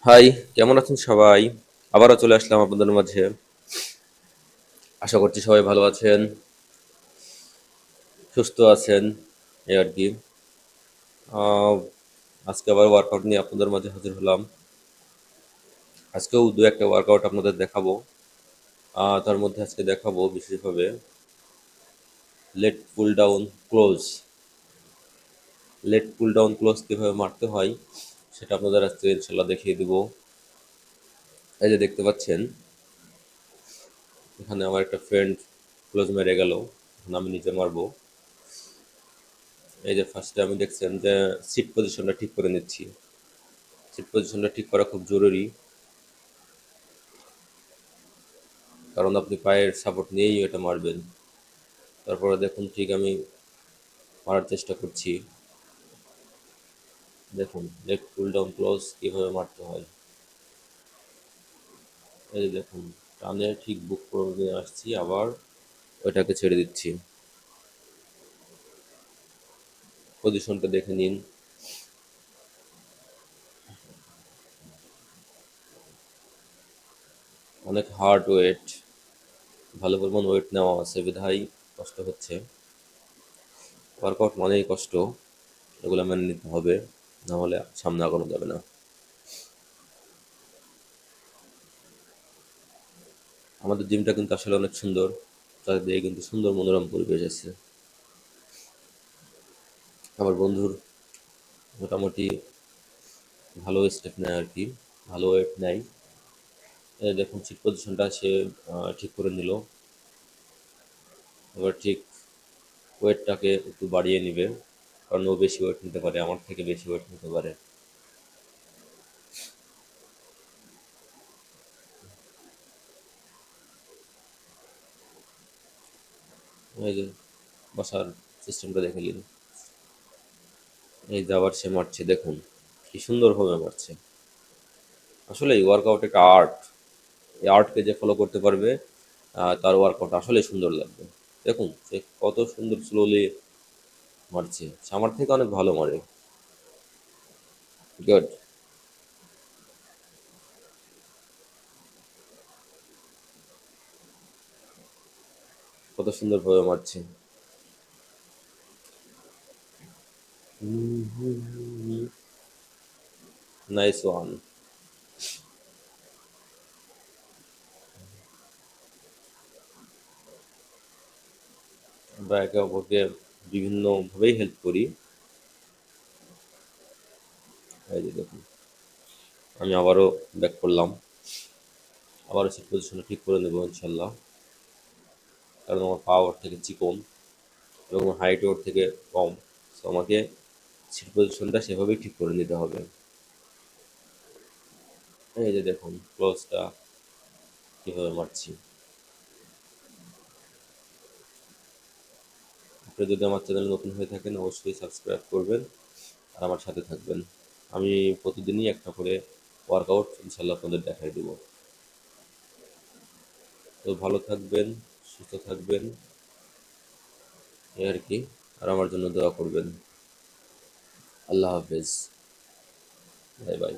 High, কেমন আছেন সবাই? আবারও চলে আসলাম আপনাদের মাঝে। আশা করছি সবাই ভালো আছেন, সুস্থ আছেন, এই আর কি। আহ, আজকে আবার ওয়ার্কআউট নিয়ে আপনাদের মাঝে হাজির হলাম। আজকেও দু একটা ওয়ার্কআউট আপনাদের দেখাবো। তার মধ্যে আজকে দেখাবো বিশেষভাবে lat pull down close. Lat pull down close কীভাবে মারতে হয় সেটা আপনাদের আজকে ইনশাল্লাহ দেখিয়ে দিব। এই যে দেখতে পাচ্ছেন, এখানে আমার একটা ফ্রেন্ড ক্লোজ মেরে গেল, এখন আমি নিজে মারবো। এই যে ফার্স্টে আমি দেখছেন যে সিট পজিশনটা ঠিক করে নিচ্ছি। সিট পজিশনটা ঠিক করা খুব জরুরি, কারণ আপনি পায়ের সাপোর্ট নিয়েই এটা মারবেন। তারপরে দেখুন, ঠিক আমি মারার চেষ্টা করছি। দেখুন লেগ পুল ডাউন ক্লোজ কীভাবে মারতে হয়। এই যে দেখুন, টানে ঠিক বুক করে নিয়ে আসছি, আবার ওইটাকে ছেড়ে দিচ্ছি। পজিশনটা দেখে নিন। অনেক হার্ড ওয়েট, ভালো পরিমাণ ওয়েট নেওয়া আছে বিধায় কষ্ট হচ্ছে। ওয়ার্কআউট মানেই কষ্ট, এগুলো মেনে নিতে হবে, না হলে সামনে আগানো যাবে না। আমাদের জিমটা কিন্তু আসলে অনেক সুন্দর, চারিদিকে কিন্তু সুন্দর মনোরম পরিবেশ আছে। আমার বন্ধুর মোটামুটি ভালো স্টেপ নেয় আর কি, ভালো ওয়েট নেয়। এই দেখুন সিট পজিশনটা সে ঠিক করে নিল। এবার ঠিক ওয়েটটাকে একটু বাড়িয়ে নিবে, কারণ ও বেশি ওয়েট নিতে পারে, আমার থেকে বেশি ওয়েট নিতে পারে। এই যে বসার সিস্টেমটা দেখে নিন। এই যে আবার সে মারছে, দেখুন কি সুন্দরভাবে মারছে। আসলে এই ওয়ার্কআউট একটা আর্ট। এই আর্টকে যে ফলো করতে পারবে, তার ওয়ার্কআউট আসলেই সুন্দর লাগবে। দেখুন সে কত সুন্দর স্লোলি মারছে, সে আমার থেকে অনেক ভালো মারে। গুড। কত সুন্দরভাবে মারছে। Nice one. আমরা একে অপরকে বিভিন্নভাবেই হেল্প করি। এই যে দেখুন, আমি আবারও ব্যাক করলাম, আবারও সিট পজিশনটা ঠিক করে নেবো ইনশাল্লাহ, কারণ আমার পা ওর থেকে চিকন এবং হাইট ওর থেকে কম। তো আমাকে সিট পজিশনটা সেভাবেই ঠিক করে নিতে হবে। এই যে দেখুন ক্লোজটা কীভাবে মারছি। আপনি যদি আমার চ্যানেল নতুন হয়ে থাকেন অবশ্যই সাবস্ক্রাইব করবেন আর আমার সাথে থাকবেন। আমি প্রতিদিনই একটা করে ওয়ার্কআউট ইনশাল্লাহ আপনাদের দেখাই দেবো। তো ভালো থাকবেন, সুস্থ থাকবেন, এই আর কি। আর আমার জন্য দোয়া করবেন। আল্লাহ হাফেজ। Bye bye.